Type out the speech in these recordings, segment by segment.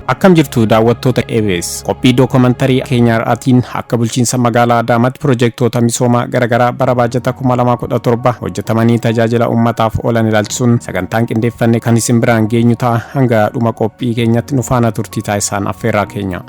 Akkam jirtu daawwattoota EBS qophii dookumantarii keenya irraatiin akka bulchiinsa magaalaa Adaamaatti piroojeektoota misoomaa garaagaraa bara baajata 2017 hojjetamanii tajaajila uummataaf oolan ilaalchisuun sagantaan qindeeffanne kan isin biraan geenyu ta'a. Hanga dhuma qophii keenyatti nu faana turtii taasisaan affeerraa keenya.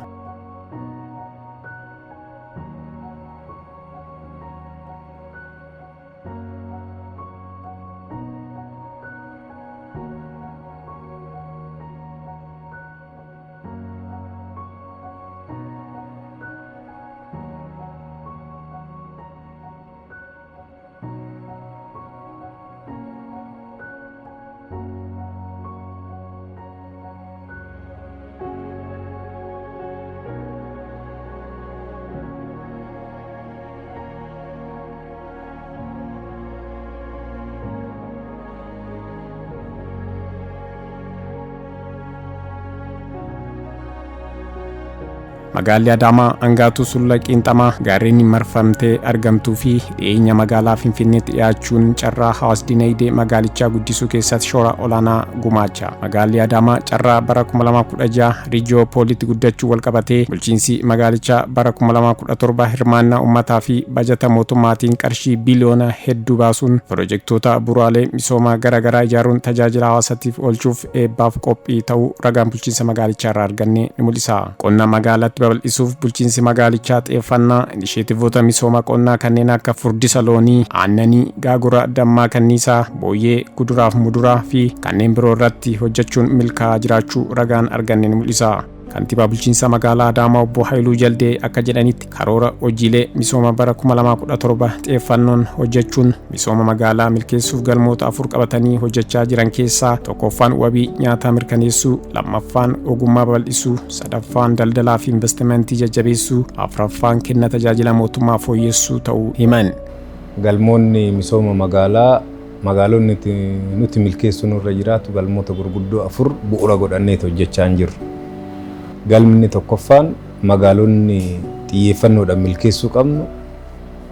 Magaalli Adaamaa Angaatu Sulula Qiinxamaa gaarreen marfamtee argamtuu fi dhiyeenya magaalaa Finfinneetti dhiyaachuun carraa hawaas dinagdee magaalichaa guddisuu keessatti shoora olaanaa gumaacha. Magaalli Adaamaa carraa bara 2016 riijiyoopooliitti guddachuu walqabatee bulchiinsi magaalichaa bara 2017 hirmaannaa uummataa fi bajata mootummaatiin qarshii biliyoona hedduu baasuun piroojeektoota bu'uuraalee misoomaa garaagaraa ijaaruun tajaajila hawaasaatiif oolchuuf eebbaaf qophii ta'uu ragaan bulchiinsa magaalichaa irraa arganne ni mul'isa. Qonna magaalatti babal'isuuf bulchiinsi magaalichaa xiyyeeffannaa inisheetivoota misooma qonnaa kanneen akka furdisa loonii, aannanii, gaagura dammaa kanniisaa, booyyee, kuduraaf muduraa fi kanneen biroo irratti hojjechuun milkaa'aa jiraachuu ragaan arganne ni mul'isa. Kantiibaa bulchiinsa magaalaa Adaamaa obbo Haayiluu Jaldee akka jedhanitti karoora hojiilee misooma bara 2017 xiyyeeffannoon hojjechuun misooma magaalaa milkeessuuf galmoota 4 qabatanii hojjechaa jiran keessaa tokkoffaan wabii nyaataa mirkaneessuu, lammaffaan ogummaa babal'isuu, sadaffaan daldalaa fi investimentii jajjabeessuu, afuraffaan kenna tajaajila mootummaa fooyyessuu ta'uu himan. Galmoonni misooma magaalonni nuti milkeessuu nurra jiraatu galmoota gurguddoo 4 bu'uura godhannee hojjechaa jirru. Galmi tokkoffaan magaalonni xiyyeeffannoodhaan milkeessuu qabnu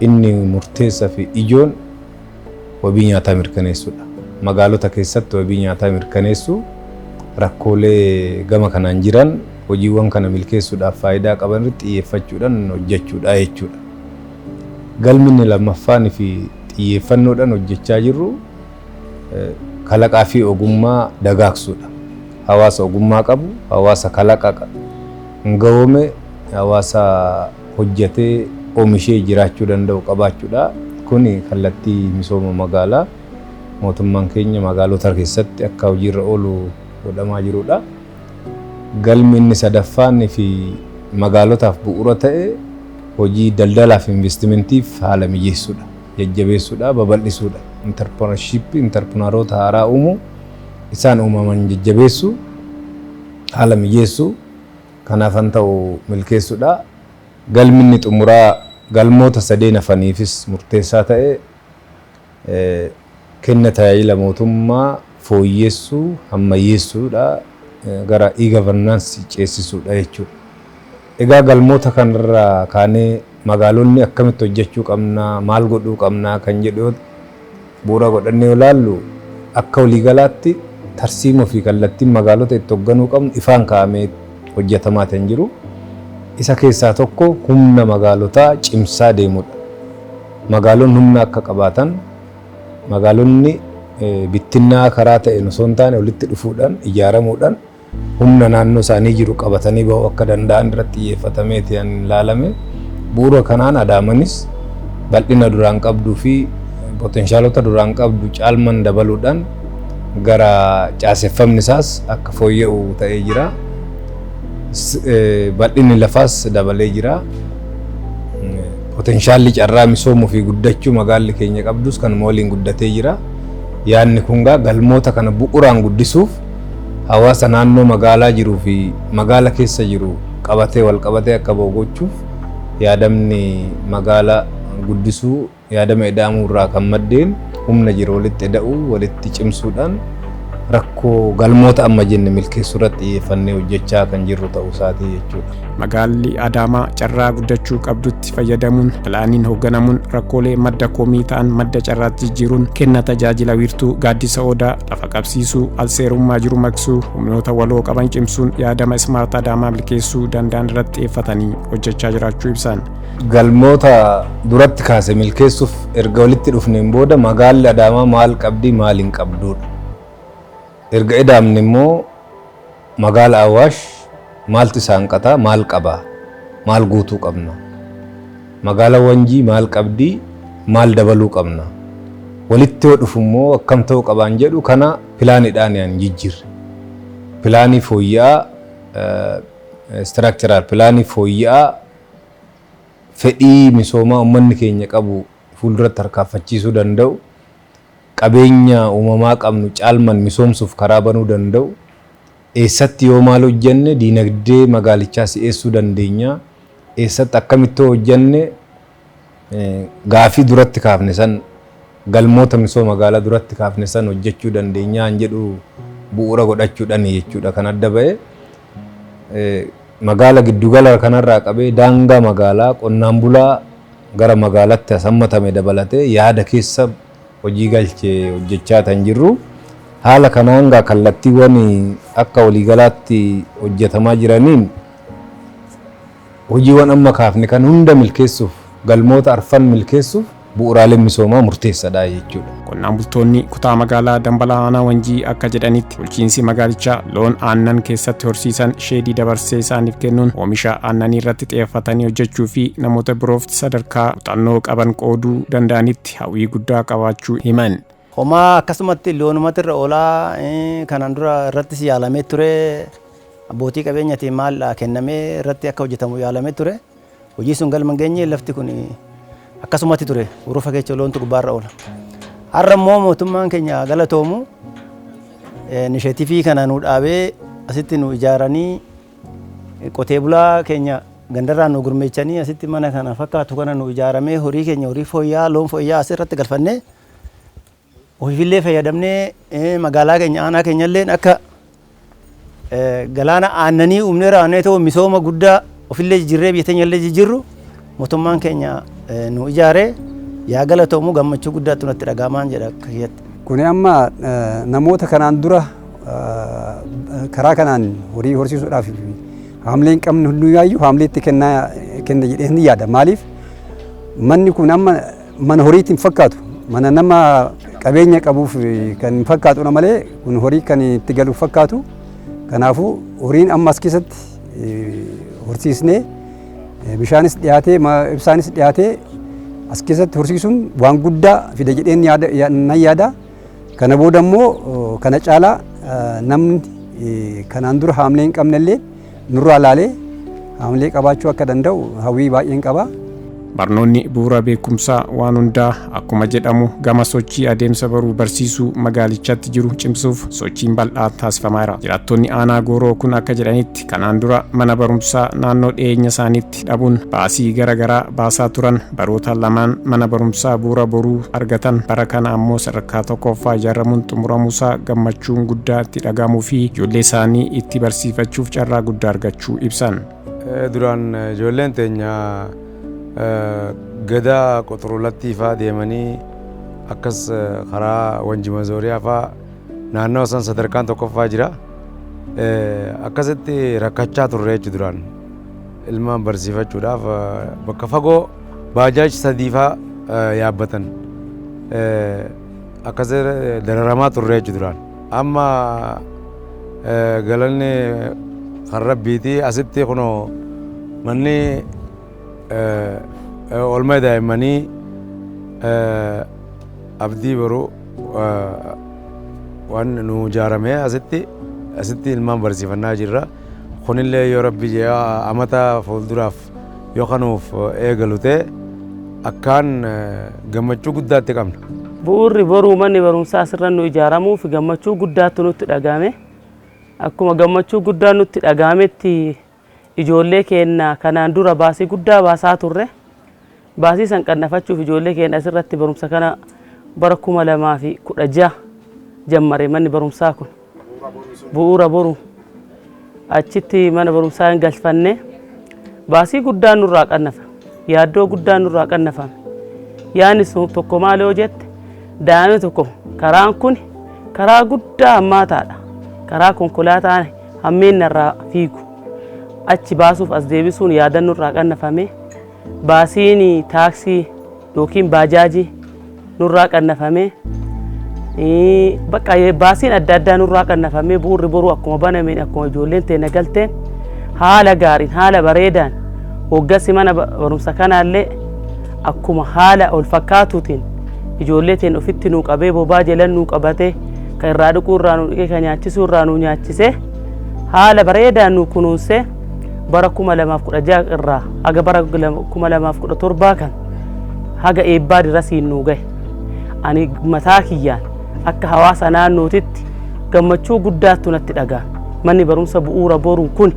inni murteessaa fi ijoon wabii nyaataa mirkaneessuudha. Magaalota keessatti wabii nyaataa mirkaneessuu rakkoolee gama kanaan jiran hojiiwwan kana milkeessuudhaaf faayidaa qaban irratti xiyyeeffachuudhaan hojjechuudha jechuudha. Galmi lammaffaan fi xiyyeeffannoodhaan hojjechaa jirru kalaqaa fi ogummaa dagaagsuudha. Hawaasa ogummaa qabu, hawaasa kalaqa ngawoome, hawaasa hojjetee oomishee jiraachuu danda'u qabaachuudha. Kuni kallattii misooma magaalaa mootummaan keenya magaalota keessatti akka hojiirra oolu godhamaa jirudha. Galmi inni sadaffaan fi magaalotaaf bu'uura ta'e hojii daldalaa fi investimentiif haala mijeessuudha, jajjabeessuudha, babal'isuudha. Interpreneurship haaraa uumuu, isaan uumaman jajjabeessuu, haala mijeessuu, kanaafan ta'u milkeessuudha. Galmi inni xumuraa galmoota sadeen hafaniifis murteessaa ta'e kenna tajaajila mootummaa fooyyessuu, ammayyeessuudha, gara e-governance ceesisuudha jechuudha. Egaa galmoota kanarraa kaanee magaalonni akkamitti hojjechuu qabnaa, maal godhuu qabnaa kan jedhu bu'uura godhannee ilaallu akka waliigalaatti tarsiimoo fi kallattiin magaalota itti hoogganuu qabnu ifaan kaa'amee hojjetamaa kan jiru. Isa keessaa tokko humna magaalotaa cimsaa deemudha. Magaalonni humna akka qabaatan, magaalonni bittinnaa karaa ta'een osoo hin taane walitti dhufuudhaan, ijaaramuudhaan humna naannoo isaanii jiru qabatanii bahuu akka danda'an irratti xiyyeeffatamee ta'an ilaalame. Bu'uura kanaan Adaamaanis bal'ina duraan qabduu fi poteenshaalota duraan qabdu caalman dabaluudhaan gara caaseffamni isaas akka fooyya'u ta'ee jira. Bal'inni lafaas dabalee jira. Poteenshaalli carraa misoomuu fi guddachuu magaalli keenya qabdus kan waliin guddatee jira. Yaadni kun galmoota kana bu'uuraan guddisuuf hawaasa naannoo magaalaa jiruu fi magaala keessa jiru qabatee wal qabatee akka bogochuuf yaadamni magaalaa guddisuu yaadama eda'amuu irraa kan maddeen humna jiru walitti eda'uu, walitti cimsuudhaan rakkoo galmoota amma jenne milkeessuu irratti xiyyeeffannee hojjechaa kan jirru ta'uu isaatii jechuudha. Magaalli Adaamaa carraa guddachuu qabdutti fayyadamuun pilaaniin hoogganamuun rakkoolee madda komii ta'an madda carraatti jijjiiruun kenna tajaajila wiirtuu gaaddisa odaa lafa qabsiisuu alseerummaa jiru maqsuu humnoota waloo qaban cimsuun yaadama ismaart Adaamaa milkeessuu danda'an irratti xiyyeeffatanii hojjechaa jiraachuu ibsan. Galmoota duratti kaase milkeessuuf erga walitti dhufneen booda magaalli Adaamaa maal qabdi maal hin qabduudha. Erga edaamne immoo magaala Awaash maaltu isaan qataa maal qabaa maal guutuu qabna, magaala Wanjii maal qabdi maal dabaluu qabna, walitti yoo dhufu immoo akkam ta'uu qabaan jedhu kana pilaaniidhaan yaan jijjiirre. Pilaanii fooyya'aa structural pilaanii fooyya'aa fedhii misoomaa uummanni keenya qabu fuulduratti harkaaffachiisuu danda'u, qabeenya uumamaa qabnu caalman misoomsuuf karaa banuu danda'u, eessatti yoo maal hojjenne diinagdee magaalichaa si'eessuu dandeenya, eessatti akkamitti hojjenne gaafii duratti kaafne san galmoota misooma magaalaa duratti kaafne san hojjechuu dandeenya an jedhu bu'uura godhachuudhaan jechuudha. Kan adda ba'e magaala giddugala kanarraa qabee daangaa magaalaa qonnaan bulaa gara magaalaatti hasammatame dabalatee yaada keessa hojii galchee hojjechaa tan jirru. Haala kanaan kallattiiwwan akka waliigalaatti hojjetamaa jiraniin hojiiwwan amma kaafne kan hunda milkeessuuf galmoota arfan milkeessuuf bu'uuraaleen misoomaa murteessaadha jechuudha. Qonnaan bultoonni kutaa magaalaa Dambalaa Aanaa Wanjii akka jedhanitti bulchiinsi magaalichaa loon aannan keessatti horsiisan sheedii dabarsee isaaniif kennuun oomisha aannanii irratti xiyyeeffatanii hojjechuu fi namoota biroof sadarkaa muuxannoo qaban qooduu danda'anitti hawwii guddaa qabaachuu himan. Homaa akkasumatti loonumatti irra oolaa kanaan dura irrattis yaalamee ture, abbootii qabeenyaatiin maal kennamee irratti akka hojjetamu yaalamee ture. Hojii sun galma geenye lafti kun akkasumatti ture urufa keessa loontu gubbaarra oola. Har'a immoo mootummaan keenya galatoomu inisheetifii kana nu dhaabee asitti nu ijaaranii qotee bulaa keenya gandarraan nu gurmeechanii asitti mana kana fakkaatu kana nu ijaaramee horii keenya horii fooyya'aa loon fooyya'aa asirratti galfannee ofiillee fayyadamnee magaalaa keenya aanaa keenyallee akka galaana aannanii uumnee raawwannee ta'u misooma guddaa ofiillee jijjiirree biyya teenyallee jijjiirru mootummaan keenya nu ijaaree yaa galatoomu gammachuu guddaatu natti dhagahamaan jedha akka kiyyatti. Kuni amma namoota kanaan dura karaa kanaan horii horsiisuudhaaf haamlee hin qabne hundumaayyuu haamleetti kenna jedhee ni yaada. Maaliif manni kun amma mana horiitiin fakkaatu mana nama qabeenya qabuuf kan fakkaatudha malee kun horii kan itti galuuf fakkaatu. Kanaafuu horiin amma as keessatti horsiisnee bishaanis dhiyaatee ibsaanis dhiyaatee as keessatti horsiisuun waan guddaa fida jedheen nan yaada. Kana booda immoo kana caalaa namni kanaan dura haamlee hin qabnellee nurraa ilaalee haamlee qabaachuu akka danda'u hawwii baay'een qaba. Barnoonni bu'uura beekumsaa waan hundaa akkuma jedhamu gama sochii adeemsa baruu barsiisuu magaalichatti jiru cimsuuf sochiin bal'aa taasifamaa jira. Jiraattonni aanaa Gooroo kun akka jedhanitti kanaan dura mana barumsaa naannoo dhiyeenya isaaniitti dhabuun baasii garaagaraa baasaa turan baroota lamaan mana barumsaa bu'uura boruu argatan bara kana ammoo sadarkaa tokkoffaa ijaaramuun xumuramuusaa gammachuun guddaa itti dhagahamuu fi ijoollee isaanii itti barsiifachuuf carraa guddaa argachuu ibsan. Duraan ijoolleen teenya gadaa qoxorolatti faa deemanii akkas karaa Wanji Mazooriyaa faa naannoo san sadarkaan tokkoffaa jira. Akkasitti rakkachaa turre jechuudha duraan ilmaan barsiifachuudhaaf bakka fagoo baajaaji sadii faa yaabbatan akkas dararamaa turre jechuudha duraan. Amma galanni kan rabbiiti asitti kunoo manni oolmaa daa'immanii abdii baruu waan nu ijaaramee asitti ilmaan barsiifannaa jirra. Kunillee yoo rabbi jee amata fuulduraaf yoo kanuuf eegalu ta'e akkaan gammachuu guddaatti qabna. Bu'uurri boruu manni barumsaa asirra nu ijaaramuuf gammachuu guddaatu nutti dhagahame. Akkuma gammachuu guddaa nutti dhagahametti ijoollee keenya kanaan dura baasii guddaa baasaa turre. Baasii san qannafachuuf ijoollee keenya asirratti barumsa kana bara 2016 jammare manni barumsaa kun bu'uura boru achitti mana barumsaa hin galfanne baasii guddaan nurraa qannafa yaaddoo guddaan nurraa qannafame yaani sun tokko maal yoo jette daa'imni tokko karaan kun karaa guddaa hammaataadha karaa konkolaataan hammeen irraa fiigu achi baasuuf as deebisuun yaadan nurraa qannafame baasiin taaksii yookiin baajaajii nurraa qannafame bakka baasiin adda addaa nurraa qannafame bu'uurri boruu akkuma banameen akkuma ijoolleen teenya galteen haala gaariin haala bareedaan hoggansi mana barumsa kanaallee akkuma haala ol fakkaatuutiin ijoollee teenya ofitti nuu qabee bobaa jalan nuu qabatee kan irraa dhiquu irraa nuu dhiqee kan nyaachisuu irraa nuu nyaachisee haala bareedaan nuu kunuunsee bara 2016 irraa haga bara 2017 kan haga eebbaa dirasiin nuu gahe ani mataa kiyyaan akka hawaasa naannootitti gammachuu guddaatu natti dhaga'ama manni barumsa bu'uura boruu kun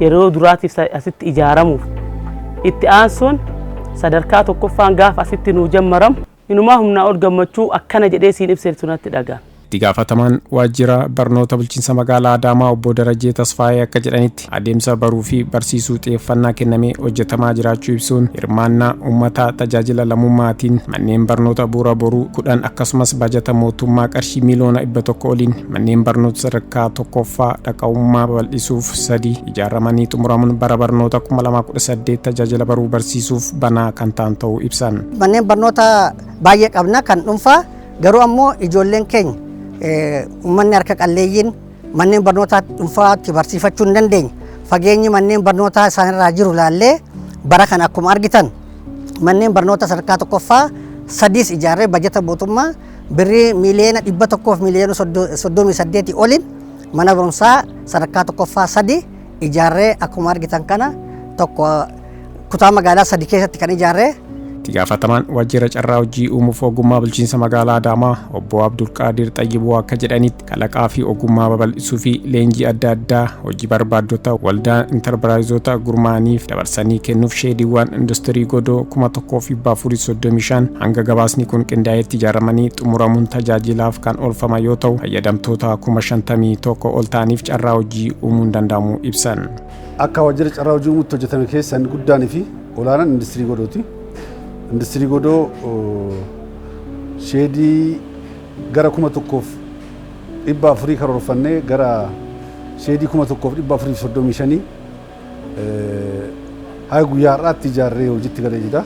yeroo duraatiif asitti ijaaramuuf itti aansuun sadarkaa tokkoffaan gaafa asitti nuu jammaramu inumaa humnaa ol gammachuu akkana jedhee siin ibseetu natti dhaga'ama. Itti gaafatamaan waajjira barnoota bulchiinsa magaalaa Adaamaa obbo Darajee Tasfaayee akka jedhanitti adeemsa baruu fi barsiisuu xiyyeeffannaa kennamee hojjetamaa jiraachuu ibsuun hirmaannaa uummataa tajaajila lammummaatiin manneen barnoota bu'uura boruu 10 akkasumas baajata mootummaa qarshii miliyoona 100 oliin manneen barnoota sadarkaa tokkoffaa dhaqa'ummaa bal'isuuf 3 ijaaramanii xumuramuun bara barnoota 2018 tajaajila baruu barsiisuuf banaa kan ta'an ta'uu ibsan. Manneen barnoota baay'ee qabna kan dhuunfaa garuu ammoo ijoolleen keenya uummanni harka qalleeyyiin manneen barnootaa dhuunfaatti barsiifachuu hin dandeenye fageenyi manneen barnootaa isaanirraa jiru laallee bara kana akkuma argitan manneen barnoota sadarkaa tokkoffaa 3 ijaarree bajata mootummaa birrii miliyoona 100 fi miliyoona 38 oliin mana barumsaa sadarkaa tokkoffaa 3 ijaarree akkuma argitan kana tokko kutaa magaalaa 3 keessatti kan ijaarree. Itti gaafatamaan waajjira carraa hojii uumuuf ogummaa bulchiinsa magaalaa Adaamaa obbo Abdul Qaadir Xayyiboo akka jedhanitti kalaqaa fi ogummaa babal'isuu fi leenjii adda addaa hojii barbaaddota waldaa intarpiraayizoota gurmaa'aniif dabarsanii kennuuf sheediiwwan industirii godoo 1435 hanga gabaasni kun qindaa'etti ijaaramanii xumuramuun tajaajilaaf kan oolfama yoo ta'u fayyadamtoota 51,000 ol ta'aniif carraa hojii uumuun danda'amu ibsan. Akka waajjira carraa hojii uumuutti hojjetame keessaa inni guddaanii fi olaanaan industirii godooti. Industirii godoo sheedii gara 1,400 karoorfannee gara sheedii 1,435 haa guyyaa har'aatti ijaarree hojiitti galee jira.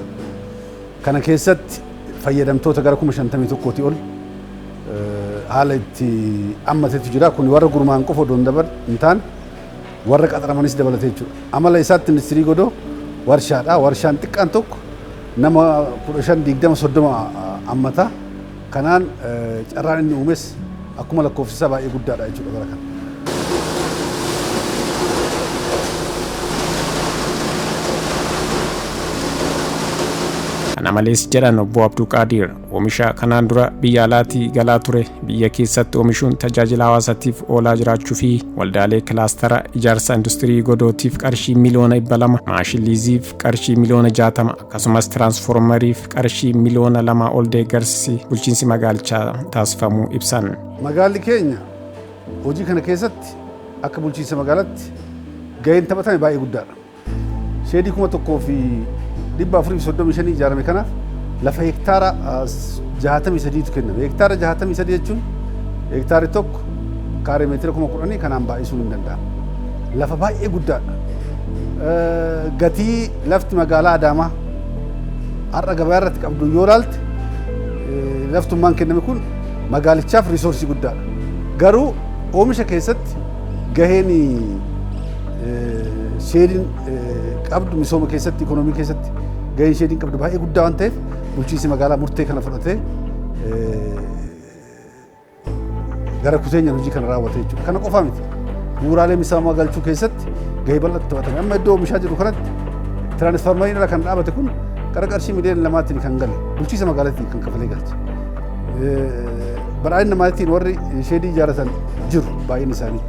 Kana keessatti fayyadamtoota gara 51,000 ol haala itti ammateetu jira. Kun warra gurmaa'an qofa odoo hin taane warra qaxaramanis dabalatee jechuudha. Amala isaatti industirii godoo warshaadha. Warshaan xiqqaan tokko nama 15-20-30 ammata kanaan carraan inni uumes akkuma lakkoofsisaa baay'ee guddaadha jechuudha bara kana. Kana malees jedhan obbo Abdul Qaadir oomisha kanaan dura biyya alaatii galaa ture biyya keessatti oomishuun tajaajila hawaasaatiif oolaa jiraachuu fi waldaalee kilaastara ijaarsa industirii godootiif qarshii miliyoona 200 maashiliiziif qarshii miliyoona 60 akkasumas tiraansfoormariif qarshii miliyoona 2 ol deeggarsi bulchiinsi magaalichaa taasifamuu ibsan. Magaalli keenya hojii kana keessatti akka bulchiinsa magaalaatti gaheen taphatame baay'ee guddaadha. Sheedii 1,435 ijaarame kanaaf lafa hektaara 63tu kenname. Hektaara 63 jechuun hektaarri tokko kaaree meetira 10,000 kanaan baay'isuun hin danda'amu. Lafa baay'ee guddaadha. Gatii lafti magaalaa Adaamaa har'a gabaa irratti qabdu yoo ilaalte laftummaan kenname kun magaalichaaf riisoorsii guddaadha. Garuu oomisha keessatti gaheen sheediin qabdu misooma keessatti ikonoomii keessatti gaheen sheediin qabdu baay'ee guddaa waan ta'eef bulchiinsi magaalaa murtee kana fudhatee gara kuteenyaan hojii kana raawwate jechuudha. Kana qofaa miti. Bu'uuraalee misoomaa galchuu keessatti gahee bal'aatti taphatame. Amma iddoo oomishaa jiru kanatti tiraansfoormariin irra kan dhaabate kun qarshii miliyoona 2 kan gale bulchiinsa magaalaatiin kan kafalee galche. Badhaadhina namaatiin warri sheedii ijaaratan jiru baay'een isaanii.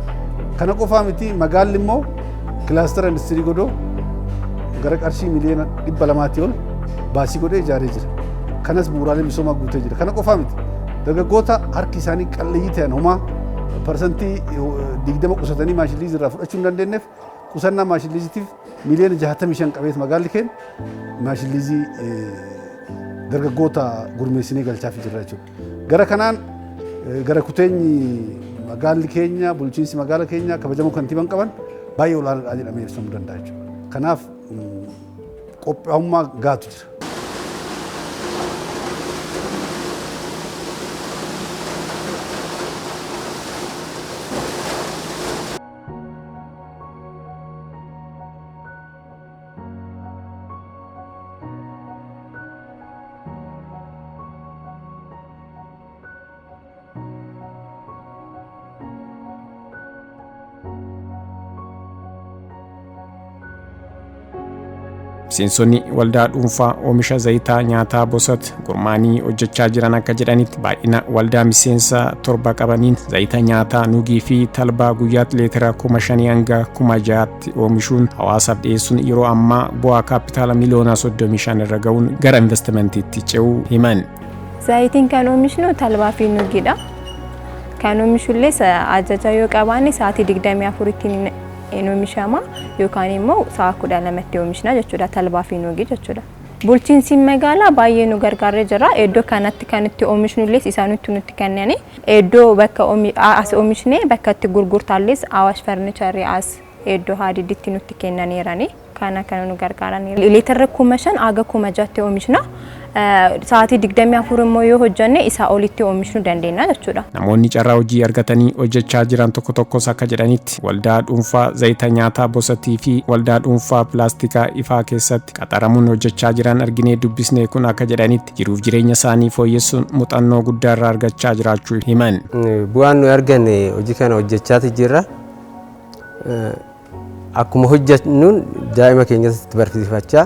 Kana qofaa miti magaalli immoo kilaastara industirii godoo gara qarshii miliyoona 200 ol baasii godhee ijaaree jira. Kanas bu'uuraalee misoomaa guutee jira. Kana qofaa miti dargaggoota harki isaanii qalleeyyii ta'an homaa parsantii 20 qusatanii maashiliizii irraa fudhachuu hin dandeenyeef qusannaa maashiliiziitiif miliyoona 65 qabeet magaalli keenya maashiliizii dargaggoota gurmeessinee galchaaf jirra jechuudha. Gara kanaan gara kuteenyi magaalli keenya bulchiinsi magaala keenya kabajamoo kantiibaan qaban baay'ee olaanaadha jedhamee ibsamuu danda'a jechuudha. Kanaaf qophaa'ummaa gaatu jira. Miseensonni waldaa dhuunfaa oomisha zayitaa nyaataa Bosat gurmaanii hojjechaa jiran akka jedhanitti baay'ina waldaa miseensa 7 qabaniin zayita nyaataa Nugii fi Talbaa guyyaatti leetira 5,000 hanga 6,000tti oomishuun hawaasaaf dhiyeessuun yeroo ammaa bu'aa kaapitaala miliyoona 35 irra ga'uun gara investimentiitti ce'uu himan. Zayitiin kan oomishnu Talbaa fi Nugiidha. Kan oomishullee ajaja yoo qabaanne sa'aatii 24tti oomishama yookaan immoo sa'a 12tti oomishna jechuudha Talbaa fi Nugii jechuudha. Bulchiinsi magaalaa baay'ee nu gargaaree jira. Iddoo kanatti kan itti oomishnullee isaanitti nutti kennani. Iddoo bakka as oomishne bakka itti gurgurtaalles Awaash Farnicharii as iddoo haadiditti nutti kennaniirani. Kana kan nu gargaaran. Leetira 5,000 aga 6,000tti oomishna. Sa'aatii 24 immoo yoo hojjanne isaa olitti oomishuu dandeenya jechuudha. Namoonni carraa hojii argatanii hojjechaa jiran tokko tokkos akka jedhanitti waldaa dhuunfaa zayita nyaataa Bosatii fi waldaa dhuunfaa pilaastikaa Ifaa keessatti qaxaramuun hojjechaa jiran arginee dubbisnee kun akka jedhanitti jiruuf jireenya isaanii fooyyessuun muuxannoo guddaa irraa argachaa jiraachuu himan. Bu'aan nu arganne hojii kana hojjechaa jirra. Akkuma hojjennuun daa'ima keenyas itti barsiifachaa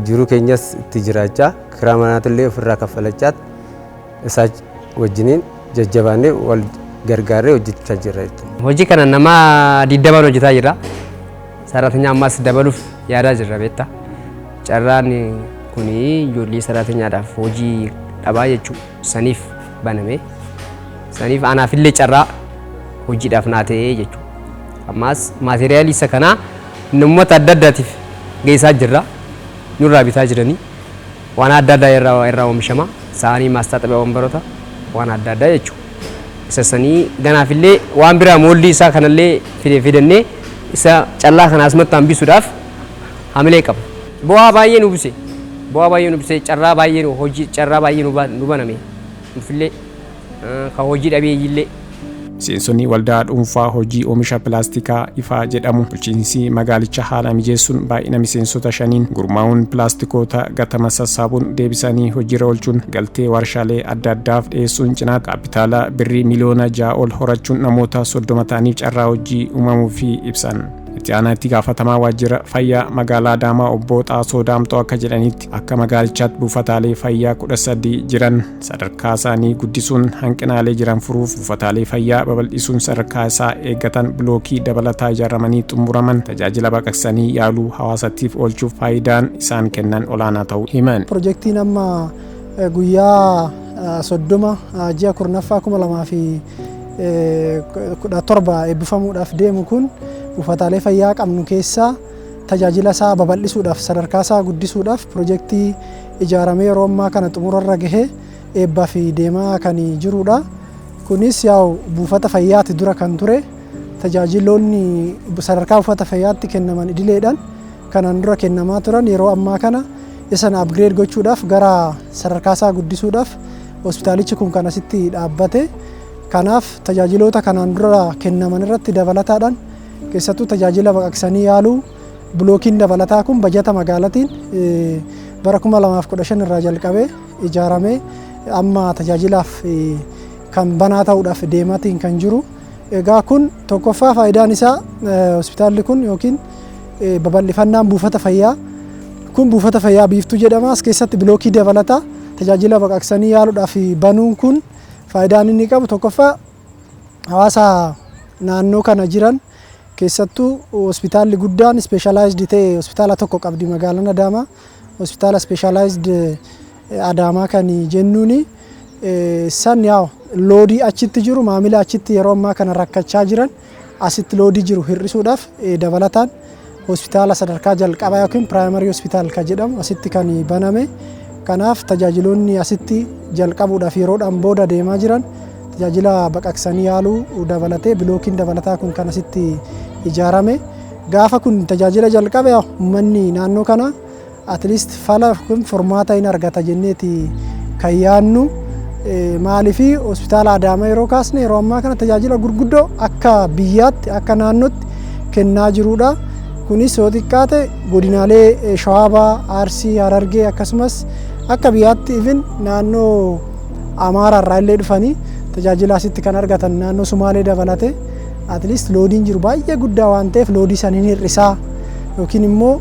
jiruu keenyas itti jiraachaa kiraa manaatillee ofirraa kaffalachaa isaa wajjiniin jajjabaannee wal gargaaree hojjechaa jirra. Hojii kana nama 20 hojjetaa jira. Saraatanya ammas dabaluuf yaadaa jirra beektaa. Carraan kuni ijoollee saraatanyaadhaaf hojii dhabaa jechuudha. Saniif baname. Saniif anaafillee carraa hojiidhaaf naa ta'ee jechuudha. Ammas maateriyaali isa kanaa namoota adda addaatiif geessaa jirra. Nurraa bitaa jiranii waan adda addaa irraa oomishama. Saanii maastaxabii wambaroota waan adda addaa jechuudha. Isa sanii ganaafillee waan biraa moolli isaa kanallee fidannee isa callaa kana asumatti hambisuudhaaf hamilee qaba. Bu'aa baay'ee nu buse. Bu'aa baay'ee nu buse. Carraa baay'ee hojii carraa baay'ee nu baname. Nufillee kan hojii dhabeeyyiillee. Miseensonni waldaa dhuunfaa hojii oomisha pilaastikaa Ifaa jedhamu bulchiinsi magaalicha haala mijeessuun baay'ina miseensota 5 gurmaa'uun pilaastikoota gatama sassaabuun deebisanii hojiirra oolchuun galtee warshaalee adda addaaf dhiyeessuun cinaa kaapitaala birrii miliyoona 6 ol horachuun namoota 30 ta'aniif carraa hojii uumamuu fi ibsan. Itti aanaa itti gaafatamaa waajjira fayyaa magaalaa Adaamaa obbo Xaasoo Daamtoo akka jedhanitti akka magaalichaatti buufataalee fayyaa 13 jiran sadarkaa isaanii guddisuun hanqinaalee jiran furuuf buufataalee fayyaa babal'isuun sadarkaa isaa eeggatan bilookii dabalataa ijaaramanii xumuraman tajaajila baqaqsanii yaaluu hawaasattiif oolchuuf faayidaan isaan kennan olaanaa ta'uu himan. Piroojeektiin amma guyyaa 30 ji'a 2017 eebbifamuudhaaf deemu kun buufataalee fayyaa qabnu keessaa tajaajila isaa babal'isuudhaaf sadarkaa isaa guddisuudhaaf piroojeektii ijaaramee yeroo ammaa kana xumurarra gahee eebbaa fi deemaa kan jirudha. Kunis yaa'u buufata fayyaatti dura kan ture tajaajiloonni sadarkaa buufata fayyaatti kennaman idileedhaan kanaan dura kennamaa turan yeroo ammaa kana isan upgrade gochuudhaaf gara sadarkaa isaa guddisuudhaaf hospitaalichi kun kan asitti dhaabbate. Kanaaf tajaajiloota kanaan dura kennaman irratti dabalataadhaan keessattuu tajaajila baqaqsanii yaaluu bilookiin dabalataa kun bajata magaalaatiin bara 2015 irraa jalqabee ijaaramee amma tajaajilaaf kan banaa ta'uudhaaf deematiin kan jiru. Egaa kun tokkoffaa faayidaan isaa hospitaalli kun yookiin babal'ifannaan buufata fayyaa kun buufata fayyaa biiftuu jedhama. As keessatti bilookii dabalataa tajaajila baqaqsanii yaaluudhaaf banuun kun faayidaan inni qabu tokkoffaa hawaasa naannoo kana jiran keessattuu hospitaalli guddaan specialized ta'e hospitaala tokko qabdi magaalaan Adaamaa. Hospitaala specialized Adaamaa kan jennuuni san yaa'u loodii achitti jiru maamila achitti yeroo ammaa kana rakkachaa jiran asitti loodii jiru hir'isuudhaaf dabalataan hospitaala sadarkaa jalqabaa yookiin piraayimari hospitaal kan jedhamu asitti kan baname. Kanaaf tajaajiloonni asitti jalqabuudhaaf yeroodhaan booda deemaa jiran tajaajila baqaqsanii yaaluu dabalatee bilookiin dabalataa kun kan asitti ijaarame. Gaafa kun tajaajila jalqabe uummanni naannoo kana atleast fala kun furmaata hin argata jenneeti kan yaannu. Maaliif hospitaala Adaamaa yeroo kaasne yeroo ammaa kana tajaajila gurguddoo akka biyyaatti akka naannootti kennaa jirudha. Kunis yoo xiqqaate godinaalee Shawaabaa, Arsii, Harargee akkasumas akka biyyaatti even naannoo Amaaraa irraa illee dhufanii tajaajila asitti kan argatan naannoo Sumaalee dabalate atleast loodiin jiru baay'ee guddaa waan ta'eef loodii saniin hir'isaa yookiin immoo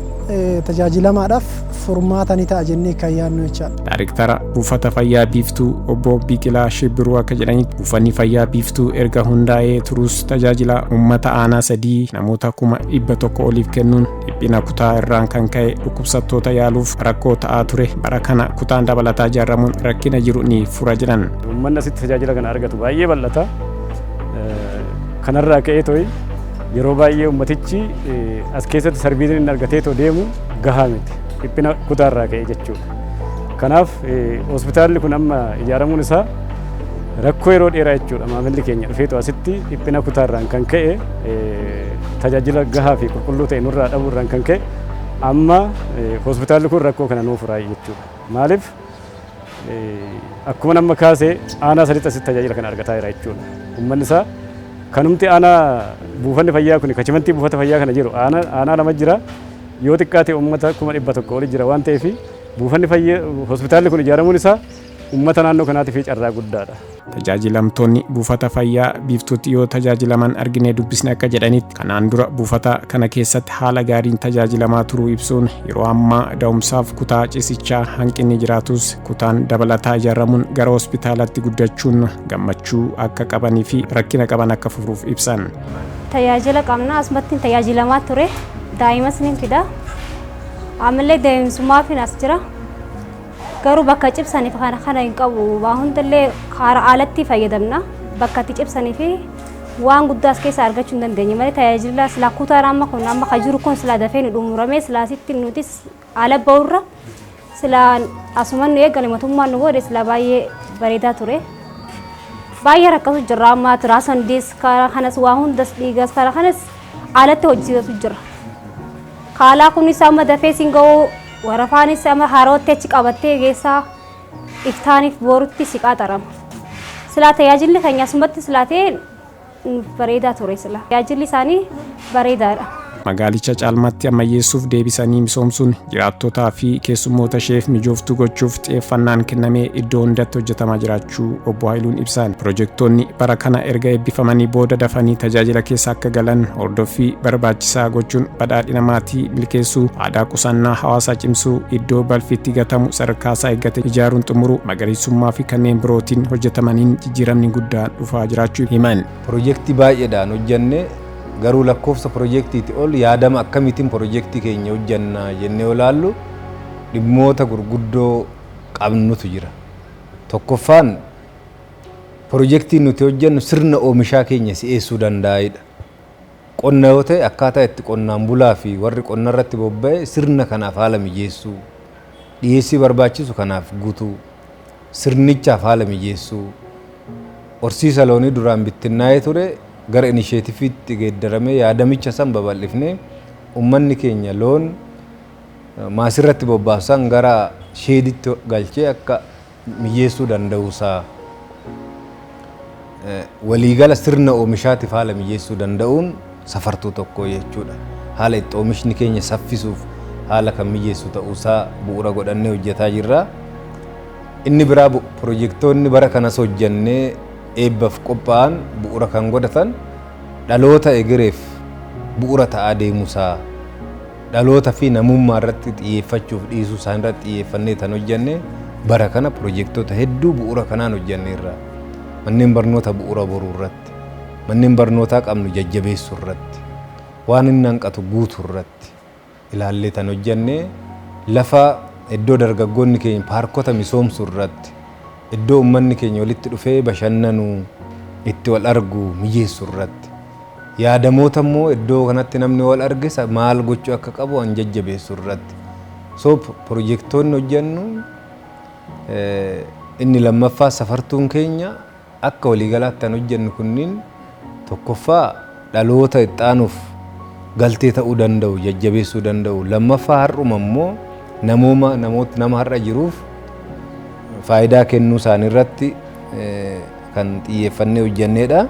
tajaajilamaadhaaf furmaata ni ta'a jennee kan yaadnu jechaadha. Daayireektara buufata fayyaa Biiftuu obbo Biqilaa Shibbiruu akka jedhanitti buufanni fayyaa Biiftuu erga hundaa'ee turus tajaajila uummata aanaa 3 namoota 100 oliif kennuun dhiphina kutaa irraan kan ka'e dhukkubsattoota yaaluuf rakkoo ta'aa ture. Bara kana kutaan dabalataa ijaaramuun rakkina jiru ni fura jedhan. Uummanni asitti tajaajila kana argatu baay'ee bal'ata. Kanarraa ka'ee to'i yeroo baay'ee ummatichi as keessatti sarbiitiin argatee too deemu gahaa miti. Dhiphina kutaarraa ka'e jechuudha. Kanaaf hospitaalli kun amma ijaaramuun isaa rakkoo yeroo dheeraa jechuudha. Maamilli keenya dhufeetu asitti dhiphina kutaarraan kan ka'e tajaajila gahaa fi qulqulluu ta'e nurraa dhabuurraan kan ka'e amma hospitaalli kun rakkoo kana nuuf furaa jechuudha. Maaliif akkuma nama kaasee aanaa sadiitti asitti tajaajila kana argataa jira jechuudha. Uummanni isaa kanumti aanaa buufanni fayyaa kun kachimantii buufata fayyaa kana jiru aanaa lama jira. Yoo xiqqaate uummata 100 oli jira waan ta'eef buufanni fayyaa hospitaalli kun ijaaramuun isaa uummata naannoo kanaatiif carraa guddaadha. Tajaajilamtoonni buufata fayyaa Biiftuutti yoo tajaajilaman arginee dubbisne akka jedhanitti kanaan dura buufata kana keessatti haala gaariin tajaajilamaa turuu ibsuun yeroo ammaa da'umsaaf kutaa ciisichaa hanqinni jiraatus kutaan dabalataa ijaaramuun gara hospitaalatti guddachuun gammachuu akka qabanii fi rakkina qaban akka furuuf ibsan. Tajaajila qabna asumatti tajaajilamaa ture. Daa'imas ni fida. Ammallee deemsummaa fi as jira. Garuu bakka cibsaniif kana hin qabu. Waa hundallee karaa alatti fayyadamna. Bakka itti cibsanii fi waan guddaa as keessa argachuu hin dandeenye malee tajaajila silaa kutaan amma kun amma kan jiru kun silaa dafee nu dhumuramee silaa sitti nutis ala ba'urra silaa asuman nu eegale mootummaan nu godhe silaa baay'ee bareedaa ture. Baay'ee rakkatu jirra amma tiraasan dees karaa kanas waa hundas dhiigas karaa kanas alatti hojjetatu jira. Kaalaa kunis amma dafee singa'uu warafaanis amma harootti achi qabattee geessaa iftaaniif boorutti siqaa xarama. Silaa tajaajilli keenya asumatti silaa ta'e bareedaa ture silaa. Tajaajilli isaanii bareedaadha. Magaalicha caalmaatti ammayyeessuuf deebisanii misoomsuun jiraattotaa fi keessummoota isheef mijooftuu gochuuf xiyyeeffannaan kennamee iddoo hundatti hojjetamaa jiraachuu obbo Haayiluun ibsan. Pirojektoonni bara kana erga eebbifamanii booda dafanii tajaajila keessa akka galan hordoffii barbaachisaa gochuun badhaadhina maatii milkeessuu, aadaa qusannaa hawaasaa cimsuu, iddoo balfiitti gatamu sadarkaasaa eeggate ijaaruun xumuruu, magariisummaa fi kanneen birootiin hojjetamaniin jijjiiramni guddaan dhufaa jiraachuu himan. Pirojektii baay'eedhaan hojjenne garuu lakkoofsa pirojektiiti ol yaadama akkamitiin pirojektii keenya hojjanna jennee olaallu dhimmoota gurguddoo qabnutu jira. Tokkoffaan pirojektiin nuti hojjannu sirna oomishaa keenya si'eessuu danda'udha. Qonna yoo ta'e akkaataa itti qonnaan bulaa fi warri qonna irratti bobba'e sirna kanaaf haala mijeessuu, dhiyeessii barbaachisu kanaaf guutuu, sirnichaaf haala mijeessuu, horsiisa loonii duraan bittinnaa'ee ture gara inisheetifiitti geeddaramee yaadamicha san babal'ifnee uummanni keenya loon maasirratti bobbaasan gara sheeditti galchee akka mijeessuu danda'uusaa waliigala sirna oomishaatiif haala mijeessuu danda'uun safartuu tokko jechuudha. Haala itti oomishni keenya saffisuuf haala kan mijeessu ta'uusaa bu'uura godhannee hojjetaa jirra. Inni biraa pirojektoonni bara kanas hojjannee eebbaaf qophaa'an bu'uura kan godhatan dhaloota egereef bu'uura ta'aa deemuusaa dhaloota fi namummaa irratti xiyyeeffachuuf dhiisuu isaan irratti xiyyeeffannee tan hojjenne bara kana pirojektoota hedduu bu'uura kanaan hojjenneerra. Manneen barnoota bu'uura boruu irratti, manneen barnootaa qabnu jajjabeessuu irratti, waan inni hanqatu guutuu irratti ilaallee tan hojjenne lafa iddoo dargaggoonni keenya paarkota misoomsuu irratti iddoo uummanni keenya walitti dhufee bashannanu itti wal argu mijeessu irratti yaadamoota immoo iddoo kanatti namni wal arge maal gochuu akka qabu an jajjabeessu irratti so piroojeektoonni hojjennu inni lammaffaa safartuun keenya akka waliigalaatti an hojjennu kunniin tokkoffaa dhaloota ittaanuuf galtee ta'uu danda'u jajjabeessuu danda'u lammaffaa har'uma immoo nama har'a jiruuf faayidaa kennuu isaanii irratti kan xiyyeeffannee hojjenneedha.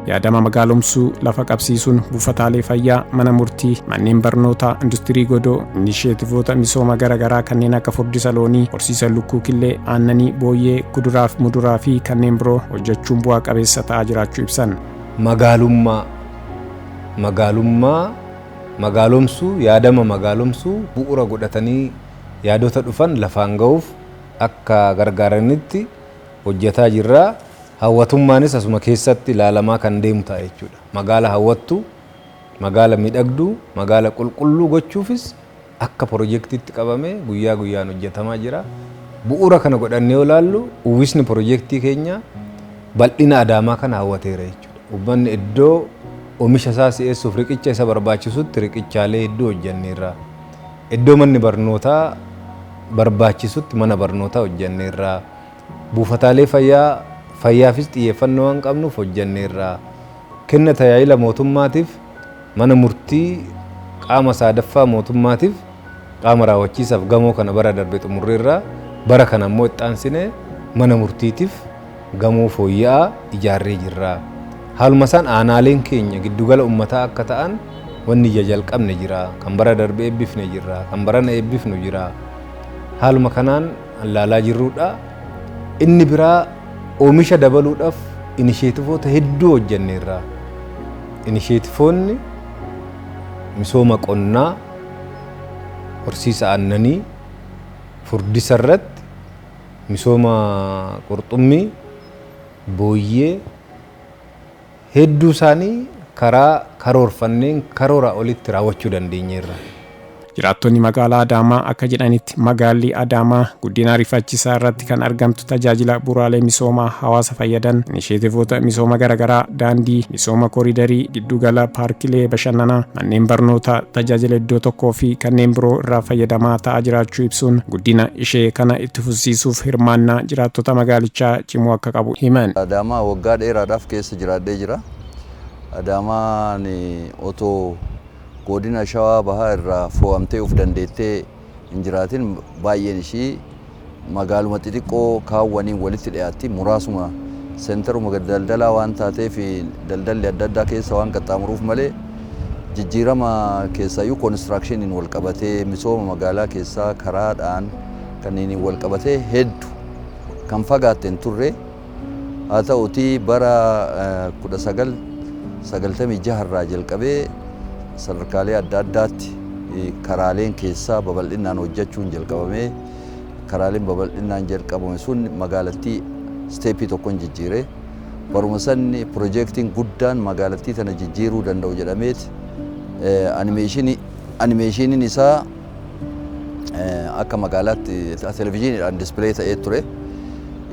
Yaadama magaalomsuu lafa qabsiisuun buufataalee fayyaa mana murtii manneen barnootaa industirii godoo inisheetivoota misooma garaagaraa kanneen akka furdisa loonii horsiisa lukkuu killee aannanii booyyee kuduraa fi muduraa fi kanneen biroo hojjechuun bu'aa qabeessa ta'aa jiraachuu ibsan. Magaalomsuu yaadama magaalomsuu bu'uura godhatanii yaadota dhufan lafaan ga'uuf akka gargaaranitti hojjetaa jirra. Hawwatummaanis asuma keessatti ilaalamaa kan deemu ta'a jechuudha. Magaala hawwattu, magaala miidhagduu, magaala qulqulluu gochuufis akka piroojeektiitti qabamee guyyaa guyyaan hojjetamaa jira. Bu'uura kana godhannee ilaallu uwwisni piroojeektii keenya bal'ina Adaamaa kana hawwateera jechuudha. Uummanni iddoo oomisha isaa si'eessuuf riqicha isa barbaachisutti riqichaalee hedduu hojjenneerra. Iddoo manni barnootaa barbaachisutti mana barnootaa hojjenneerra. Buufataalee fayyaafis xiyyeeffannoo waan qabnuuf hojjenneerra. Kenna tajaajila mootummaatiif mana murtii qaama sadaffaa mootummaatiif qaama raawwachiisaaf gamoo kana bara darbe xumurreerra. Bara kana immoo ittaansine mana murtiitiif gamoo fooyya'aa ijaarree jirra. Haaluma isaan aanaaleen keenya giddugala uummataa akka ta'an wanni jalqabne jira. Kan bara darbe eebbifne jira. Kan barana eebbifnu jira. Haaluma kanaan ilaalaa jirrudha. Inni biraa oomisha dabaluudhaaf inisheetivoota hedduu hojjenneerra. Inisheetifoonni misooma qonnaa, horsiisa aannanii, furdisa irratti, misooma qurxummii, booyyee hedduu isaanii karaa karoorfanneen karoora olitti raawwachuu dandeenyeerra. Jiraattonni magaalaa Adaamaa akka jedhanitti magaalli Adaamaa guddina ariifachiisaa irratti kan argamtu tajaajila bu'uuraalee misoomaa hawaasa fayyadan inisheetivoota misooma garaagaraa daandii misooma kooriidarii giddugala paarkilee bashannanaa manneen barnootaa tajaajila iddoo tokkoo fi kanneen biroo irraa fayyadamaa ta'aa jiraachuu ibsuun guddina ishee kana itti fufsiisuuf hirmaannaa jiraattota magaalichaa cimuu akka qabu himan. Adaamaa waggaa dheeraadhaaf keessa jiraadhee jira. Adaamaan otoo godina Shawaa Bahaa irraa fo'amtee of dandeettee hin jiraatin baay'een ishii magaaluma xixiqqoo kaawwaniin walitti dhiyaatti muraasuma seentaruma daldalaa waan taateef daldalli adda addaa keessa waan qaxxaamuruuf malee jijjiirama keessaayyuu koonistiraakshiniin wal qabatee misooma magaalaa keessaa karaadhaan kanneen wal qabatee hedduu kan fagaatteen turre haa ta'uutii bara 1996 irraa jalqabee sadarkaalee adda addaatti karaaleen keessaa babal'inaan hojjechuun jalqabamee karaaleen babal'inaan jalqabame sun magaalattii steepii tokkoon jijjiire baruma sanni piroojeektiin guddaan magaalattii tana jijjiiruu danda'u jedhameet animeeshiniin isaa akka magaalaatti televezyiiniidhaan dispilee ta'ee ture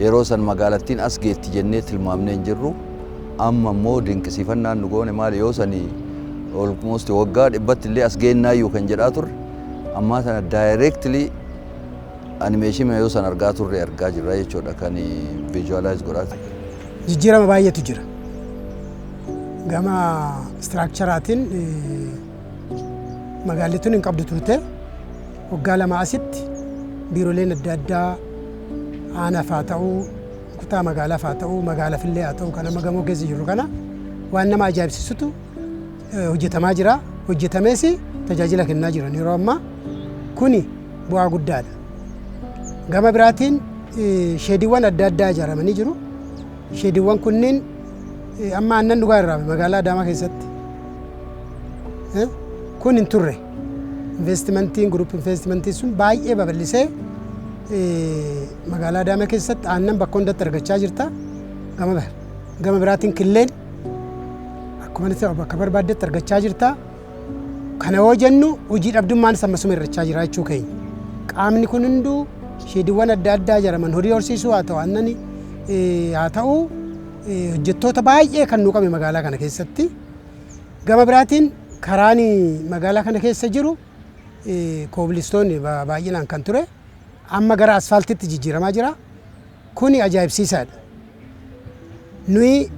yeroo san magaalattiin as geetti jennee tilmaamnee hin jirru amma immoo dinqisiifannaan nu goone maali yoo sanii almost waggaa dhibbatti illee as geennaayyuu kan jedhaa turre ammaa sana directly animation yoo san argaa turre argaa jirra jechuudha kan visualize godhaate. Jijjiirama baay'eetu jira. Gama structureaatiin magaalattiin hin qabdu turte waggaa lama asitti biirooleen adda addaa aanaaf haa ta'uu kutaa magaalaaf haa ta'uu magaalafillee haa ta'uu kan amma gamoo keessa jiru kana waan nama ajaa'ibsiisutu hojjetamaa jira. Hojjetamees tajaajila kennaa jiran yeroo ammaa kuni bu'aa guddaadha. Gama biraatiin sheediiwwan adda addaa ijaaramanii jiru. Sheediiwwan kunniin amma aannan dhugaa irraa magaalaa Adaamaa keessatti kun hin turre. Investimentiin gruup investimentiin sun baay'ee babal'isee magaalaa Adaamaa keessatti aannan bakka hundatti argachaa jirta. Gama biraatiin killeen akkuma bakka barbaaddetti argachaa jirta. Kana yoo jennu hojii dhabdummaan sammasuma irrachaa jira jechuu keenya. Qaamni kun hunduu sheediiwwan adda addaa jaraman horii horsiisuu haa ta'u annani haa ta'u hojjettoota baay'ee kan nuuqame magaalaa kana keessatti. Gama biraatiin karaan magaalaa kana keessa jiru koobilistoonni baay'inaan kan ture amma gara asfaaltiitti jijjiiramaa jira. Kuni ajaa'ibsiisaadha. Nuyi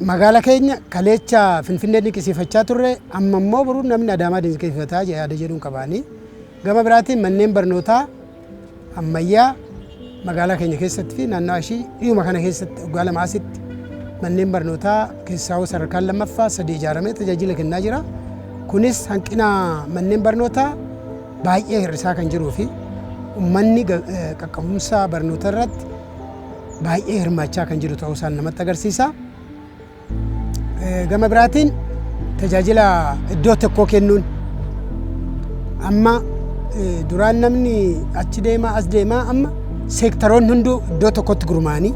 magaalaa keenya kaleecha Finfinnee dinqisiifachaa turre amma immoo boruu namni Adaamaa dinqisiifataa yaada jedhuun qabaanii. Gama biraatiin manneen barnootaa ammayyaa magaalaa keenya keessatti fi naannoo ishii dhiyuma kana keessatti waggaa lama asitti manneen barnootaa keessaa sadarkaan lammaffaa 3 ijaaramee tajaajila kennaa jira. Kunis hanqina manneen barnootaa baay'ee hir'isaa kan jiruu fi uummanni qaqqabumsa barnoota irratti baay'ee hirmaachaa kan jiru ta'uu isaan namatti agarsiisa. Gama biraatiin tajaajila iddoo tokkoo kennuun amma duraan namni achi deemaa as deemaa amma seektaroonni hunduu iddoo tokkotti gurmaa'anii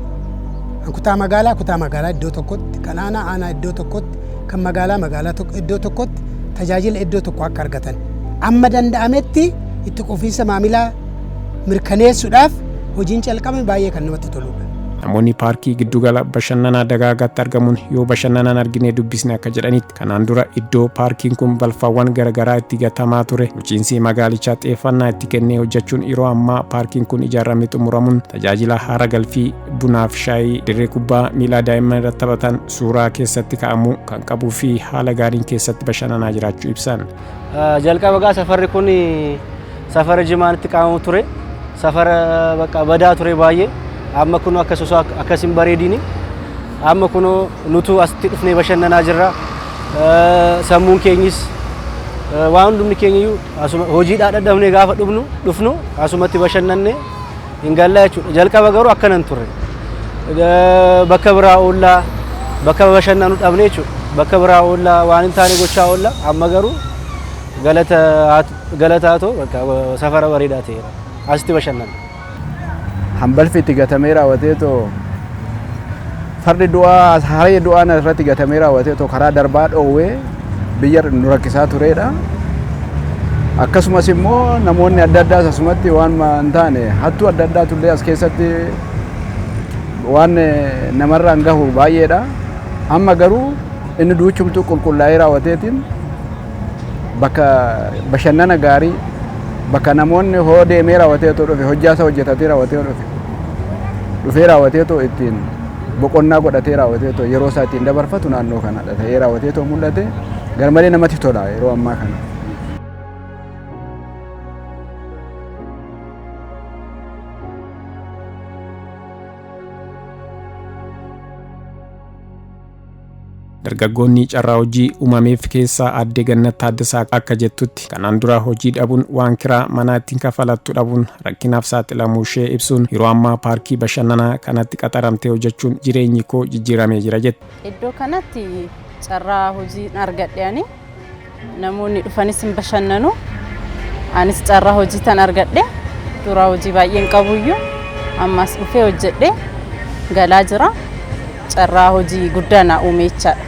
kutaa magaalaa iddoo tokkotti kan aanaa iddoo tokkotti kan magaalaa iddoo tokkotti tajaajila iddoo tokko akka argatan amma danda'ametti itti quufinsa maamilaa mirkaneessuudhaaf hojiin calqabame baay'ee kan namatti toludha. Namoonni paarkii giddugala bashannanaa dagaagaatti argamuun yoo bashannanan argine dubbisne akka jedhanitti kanaan dura iddoo paarkiin kun balfaawwan garaagaraa itti gatamaa ture bulchiinsi magaalichaa xiyyeeffannaa itti kennee hojjechuun yeroo ammaa paarkiin kun ijaaramee xumuramuun tajaajila haara galfii bunaaf shaayii dirree kubbaa miilaa daa'imman irratti taphatan suuraa keessatti kaa'amuu kan qabuu fi haala gaariin keessatti bashannanaa jiraachuu ibsan. Jalqaba safarri kun safara jimaanitti qaamamu ture safara bakka badaa ture baay'ee. Amma kuno akka soso akkasin bareedini amma kuno nutu asitti dhufnee bashannanaa jirra. Sammuun keenyis waan hundumni keenya asuma hojiidhaa dadhabnee gaafa dhufnu asumatti bashannanne hin galla jechuudha. Jalqaba garuu akkanan turre bakka biraa oollaa bakka bashannanu dhabne jechuudha. Bakka biraa oollaa waan hin taane gochaa oollaa amma garuu galataatoo bakka safara bareedaa ta'eera asitti bashannanna. Hambalfi itti gatamee raawwateetoo fardi du'aa haree du'aan irratti gatamee raawwateetoo karaa darbaa dhoowwee biyya nu rakkisaa turedha. Akkasumas immoo namoonni adda addaas asumatti waan hin taane hattuu adda addaa tullee as keessatti waan namarraan gahu baay'eedha. Amma garuu inni duuchumtuu qulqullaa'ee raawwateetiin bakka bashannana gaarii bakka namoonni hoo deemee raawwateetoo dhufe hojjaa isaa hojjetatee raawwatee dhufee raawwateetoo ittiin boqonnaa godhatee raawwateetoo yeroo isaa ittiin dabarfatu naannoo kanadha ta'ee raawwateetoo mul'ate garmalee namatti tola yeroo ammaa kana. Dargaggoonni carraa hojii uumameef keessaa Aadde Gannat Taaddasaa akka jettutti kanaan dura hojii dhabuun waan kiraa manaa ittiin kafalattu dhabuun rakkinaaf saaxilamuu ishee ibsuun yeroo ammaa paarkii bashannanaa kanatti qaxaramtee hojjechuun jireenyi koo jijjiiramee jira jette. Iddoo kanatti carraa hojii argadhe namoonni dhufanis hin bashannanu anis carraa hojii tan argadhe dura hojii baay'een qabuyyuu ammas dhufee hojjedhe galaa jira carraa hojii guddaa na uumechaadha.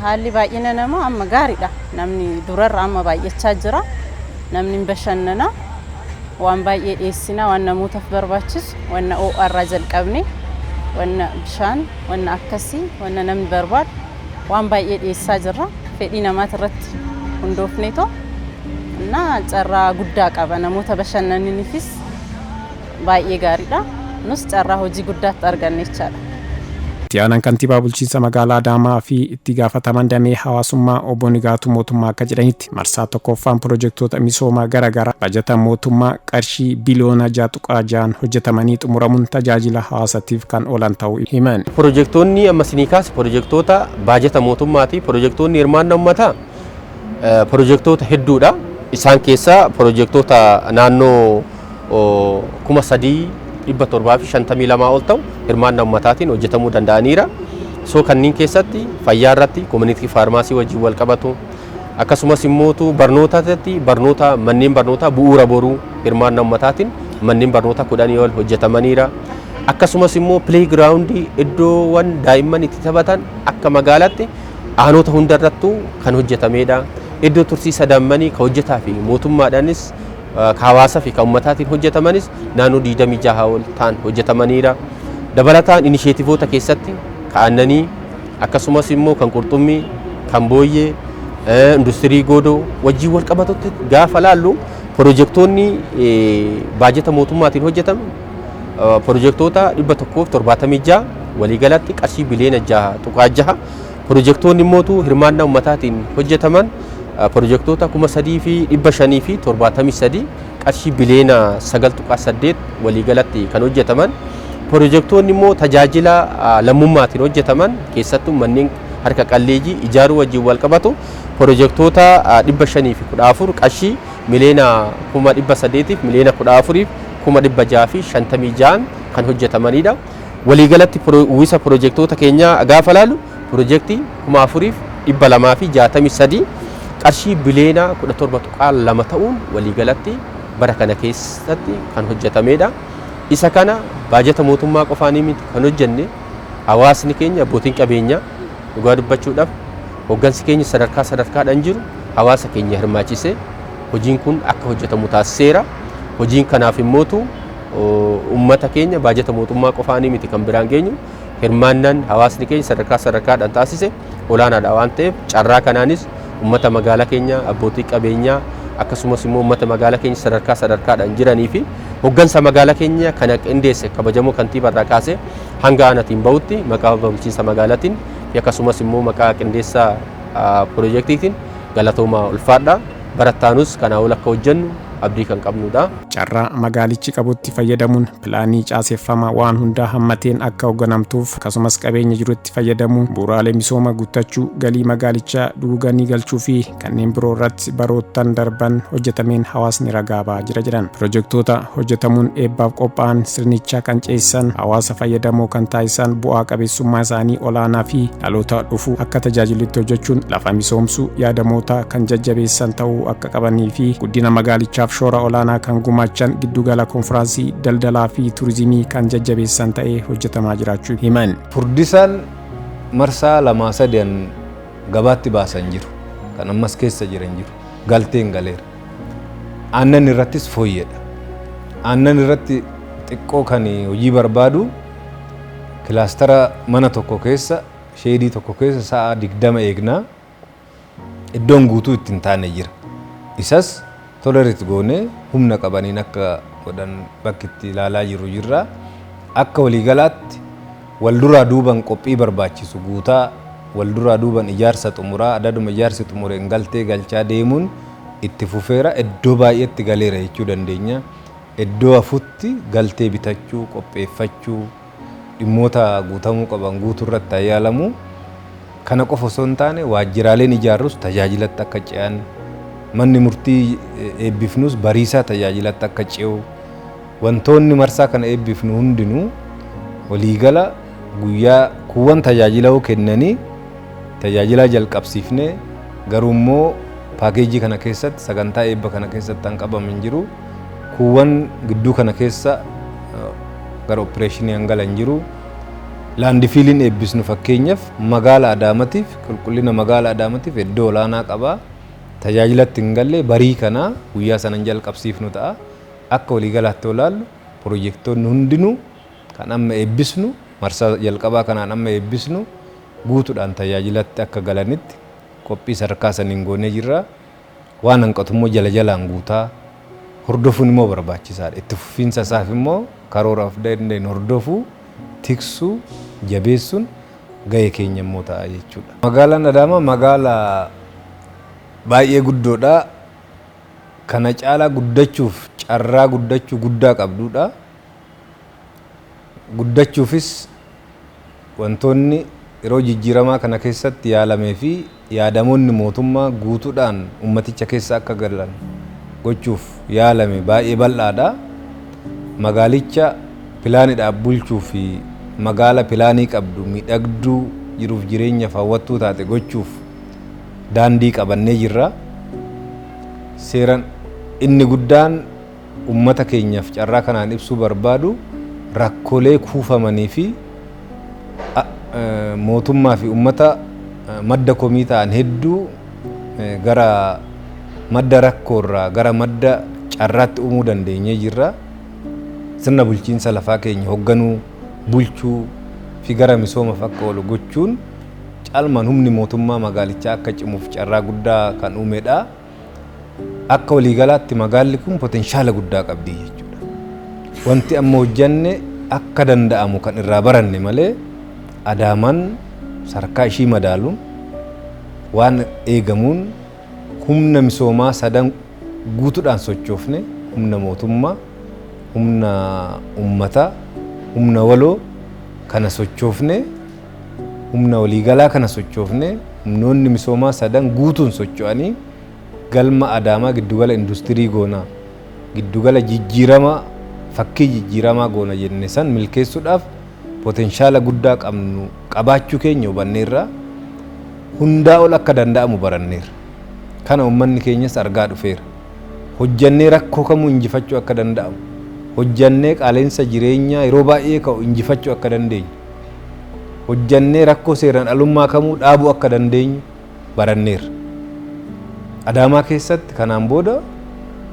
Haalli baay'ina namaa amma gaariidha. Namni durarra amma baay'achaa jira. Namni bashannana waan baay'ee dhiyeessina waan namootaaf barbaachisu waan ORraa jalqabne waan bishaan waan akkasii waan namni barbaadu waan baay'ee dhiyeessaa jirra. Fedhii namaati irratti hundoofneetoo na carraa guddaa qaba namoota bashannaniifis baay'ee gaariidha. Nus carraa hojii guddaatti arganne jechaadha. Itti aanaan kantiibaa bulchiinsa magaalaa Adaamaa fi itti gaafataman damee hawaasummaa obbo Nigaatuu Mootummaa akka jedhanitti marsaa tokkoffaan piroojeektoota misoomaa garaagaraa bajata mootummaa qarshii biliyoona 6.6 hojjetamanii xumuramuun tajaajila hawaasaatiif kan oolan ta'uu himan. Piroojeektoonni amma sinikaas piroojeektoota bajata mootummaati. Piroojeektoonni hirmaannaa uummataa piroojeektoota hedduudha. Isaan keessaa piroojeektoota naannoo 3,752 ol ta'u hirmaannaa ummataatiin hojjetamuu danda'aniira. So kanneen keessatti fayyaa irratti koominitii faarmaasii wajjin wal qabatu akkasumas immoo barnootaatti barnoota manneen barnootaa bu'uura boruu hirmaannaa ummataatiin manneen barnootaa 10 ol hojjetamaniira. Akkasumas immoo pileegiraawundii iddoowwan daa'imman itti taphatan akka magaalaatti aanota hundarrattuu kan hojjetamedha. Iddoo tursiisa daa'immanii kan hojjetaa fi mootummaadhaanis hawaasaa fi kan ummataatiin hojjetamanis naannoo 26 ol ta'an hojjetamaniira. Dabalataan inisheetivoota keessatti kaannanii akkasumas immoo kan qurxummii, kan booyyee, industirii goodoo wajjin wal qabatutti gaafa laallu pirojektoonni baajeta mootummaatiin hojjetaman pirojektoota 176 waliigalatti qarshii biliyoona 6.6 pirojektoonni immoo hirmaannaa ummataatiin hojjetaman pirojektoota 3,573 qarshii biliyoona 9.8 waliigalatti kan hojjetaman pirojektoonni immoo tajaajila lammummaatiin hojjetaman keessattuu manneen harka qalleeyyii ijaaruu wajjin wal qabatu pirojektoota 514 qarshii miliyoona 800 fi miliyoona 14 656 kan hojjetamanidha. Waliigalatti uwwisa pirojektoota keenya gaafa laallu pirojektii 4,263 qarshii biliyoona 17.2 ta'uun waliigalatti bara kana keessatti kan hojjetamedha. Isa kana baajeta mootummaa qofaanii miti kan hojjenne hawaasni keenya abbootiin qabeenyaa dhugaa dubbachuudhaaf hoggansi keenya sadarkaadhaan jiru hawaasa keenya hirmaachisee hojiin kun akka hojjetamu taasiseera. Hojiin kanaaf immootu ummata keenya baajeta mootummaa qofaanii miti kan biraan geenyu hirmaannaan hawaasni keenya sadarkaadhaan taasise olaanaadha waan ta'eef carraa kanaanis ummata magaalaa keenya abbootii qabeenyaa akkasumas immoo ummata magaalaa keenya sadarkaadhaan jiranii fi hoggansa magaalaa keenya kana qindeesse kabajamoo kantiibarraa kaasee hanga aanatiin bahutti maqaa bulchiinsa magaalaatiin akkasumas immoo maqaa qindeessaa pirojektiitiin galatoomaa ulfaadha. Barattaanus kanaa ol akka hojjennu abdii kan qabnudha. Carraa magaalichi qabutti fayyadamuun pilaanii caaseeffamaa waan hundaa hammateen akka hoogganamtuuf akkasumas qabeenya jirutti fayyadamuun bu'uuraalee misooma guuttachuu galii magaalichaa duuganii galchuu fi kanneen biroo irratti baroottan darban hojjetameen hawaasni ragaa ba'aa jiran. Pirojektoota hojjetamuun eebbaaf qophaa'an sirnichaa kan ceesisan hawaasa fayyadamoo kan taasisan bu'aa qabeessummaa isaanii olaanaa fi dhaloota dhufu akka tajaajilutti hojjechuun lafa misoomsuu yaadamoota kan jajjabeessan ta'uu akka qabanii fi guddina magaalichaaf shoora olaanaa kan gumaachan giddugala konfiraansii daldalaa fi turizimii kan jajjabeessan ta'ee hojjetamaa jiraachuu himan. Furdisaan marsaa 2-3 gabaatti baasan jiru kan ammas keessa jiran jiru galteen galeera. Aannan irrattis fooyyedha. Aannan irratti xiqqoo kan hojii barbaadu kilaastara mana tokko keessa sheedii tokko keessa sa'a 20 eegnaa iddoon guutuu ittiin taane jira. Isas tolereet goone humna qabaniin akka godhan bakki itti ilaalaa jiru jirra. Akka waliigalaatti wal duraa duuban qophii barbaachisu guutaa wal duraa duuban ijaarsa xumuraa adaduma ijaarsi xumureen galtee galchaa deemuun itti fufeera. Iddoo baay'eetti galeera jechuu dandeenya. Iddoo hafutti galtee bitachuu qopheeffachuu dhimmoota guutamuu qaban guutuu irratti ayyaalamu. Kana qofa osoo hin taane waajjiraaleen ijaarrus tajaajilatti akka ce'an manni murtii eebbifnus bariisaa tajaajilatti akka ce'u wantoonni marsaa kana eebbifnu hundinuu waliigala guyyaa kuuwwan tajaajila kennanii tajaajila jalqabsiifnee garuu immoo paakeejii kana keessatti sagantaa eebba kana keessatti kan qabaman jiru kuuwwan gidduu kana keessa gara opereeshinii hangalan jiru. Laandifiiliin eebbisnu fakkeenyaaf magaala Adaamaatiif qulqullina magaala Adaamaatiif iddoo olaanaa qaba. Tajaajilatti hin galle barii kana guyyaa sanan jalqabsiifnu ta'a. Akka waliigalaatti olaallu pirojektoonni hundinuu kan amma eebbisnu marsaa jalqabaa kanaan amma eebbisnu guutuudhaan tajaajilatti akka galanitti qophii sadarkaa saniin goonee jirra. Waan hanqatummoo jala jalaan guutaa hordofuun immoo barbaachisaadha. Itti fufiinsa isaaf immoo karooraaf dandeenye hordofuu tiksuu jabeessuun gahee keenya immoo ta'a jechuudha. Magaalaan Adaamaa magaalaa baay'ee guddoodha. Kana caalaa guddachuuf carraa guddachuu guddaa qabdudha. Guddachuufis wantoonni yeroo jijjiiramaa kana keessatti yaalamee fi yaadamoonni mootummaa guutuudhaan ummaticha keessa akka galan gochuuf yaalame baay'ee bal'aadha. Magaalicha pilaanidhaaf bulchuu fi magaala pilaanii qabdu miidhagduu jiruuf jireenyaaf hawwattuu taate gochuuf daandii qabannee jirra. Seeraan inni guddaan ummata keenyaaf carraa kanaan ibsuu barbaadu rakkoolee kuufamanii fi mootummaa fi ummata madda komii ta'an hedduu gara madda rakkoorraa gara madda carraatti uumuu dandeenyee jirra. Sirna bulchiinsa lafaa keenya hoogganuu, bulchuu fi gara misoomaaf akka oolu gochuun caalmaan humni mootummaa magaalichaa akka cimuuf carraa guddaa kan uumedha. Akka waliigalaatti magaalli kun potenshaala guddaa qabdi jechuudha. Wanti amma hojjanne akka danda'amu kan irraa baranne malee Adaamaan sadarkaa ishii madaaluun waan eegamuun humna misoomaa sadan guutuudhaan sochoofne humna mootummaa, humna uummataa, humna waloo kana sochoofne, humna waliigalaa kana sochoofne, humnoonni misoomaa sadan guutuun socho'anii galma Adaamaa giddugala industirii goonaa, giddugala jijjiiramaa, fakkii jijjiiramaa goona jenne san milkeessuudhaaf potenshaala guddaa qabnu qabaachuu keenya hubanneerra. Hundaa ol akka danda'amu baranneerra. Kana uummanni keenyas argaa dhufeera. Hojjannee rakkoo kamuu injifachuu akka danda'amu, hojjannee qaaleensa jireenyaa yeroo baay'ee ka'u injifachuu akka dandeenyu, hojjannee rakkoo seeraan alummaa kamuu dhaabuu akka dandeenyu baranneerra. Adaamaa keessatti kanaan booda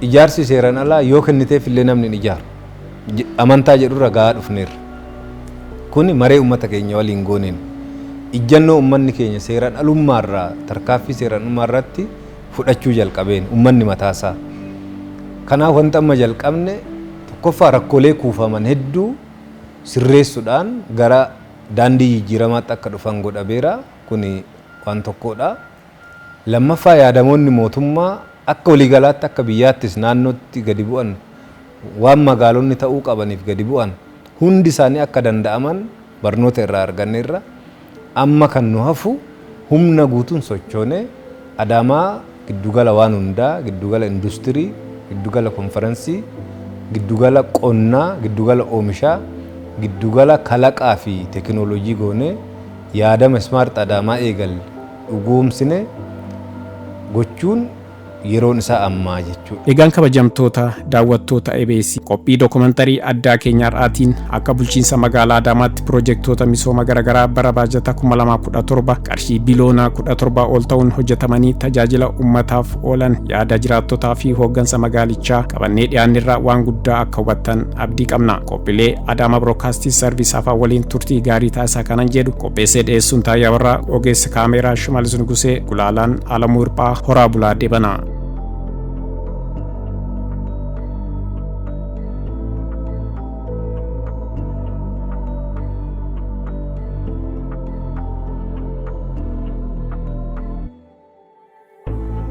ijaarsi seeraan alaa yoo kenniteef illee namni hin ijaaru. Amantaa jedhurra gahaa dhufneerra. Kuni maree uummata keenya waliin gooneen ijjannoo uummanni keenya seeraan alummaarraa tarkaaffii seeraan alummaarratti fudhachuu jalqabeen uummanni mataasaa. Kanaaf wanta amma jalqabne tokkoffaa rakkoolee kuufaman hedduu sirreessuudhaan gara daandii jijjiiramaatti akka dhufan godhabeera. Kuni waan tokkodha. Lammaffaa yaadamoonni mootummaa akka waliigalaatti akka biyyaattis naannootti gadi bu'an waan magaalonni ta'uu qabaniif gadi bu'an hundi isaanii akka danda'aman barnoota irraa arganneerra. Amma kan nu hafu humna guutuun sochoone Adaamaa giddugala waan hundaa, giddugala industirii, giddugala konferansii, giddugala qonnaa, giddugala oomishaa, giddugala kalaqaa fi teekinooloojii goone yaadama Smart Adaamaa eegal dhugoomsine gochuun yeroon isaa ammaa jechuudha. Egaan kabajamtoota daawwattoota EBS qophii dookumantarii addaa keenya har'aatiin akka bulchiinsa magaalaa Adaamaatti piroojeektoota misooma garaagaraa bara baajata 2017 qarshii biliyoona 17 ol ta'uun hojjetamanii tajaajila uummataaf oolan yaada jiraattotaa fi hooggansa magaalichaa qabannee dhiyaannirraa waan guddaa akka hubattan abdii qabna. Qophiilee Adaama Broadcasting Service afaan waliin turtii gaarii taasisaa kanan jedhu qopheessee dhiyeessuun Taayyaa Warraa, ogeessa kaameeraa Shimallis Nugusee, gulaalaan Alamuu Hirphaa, horaa bulaa deebanaa.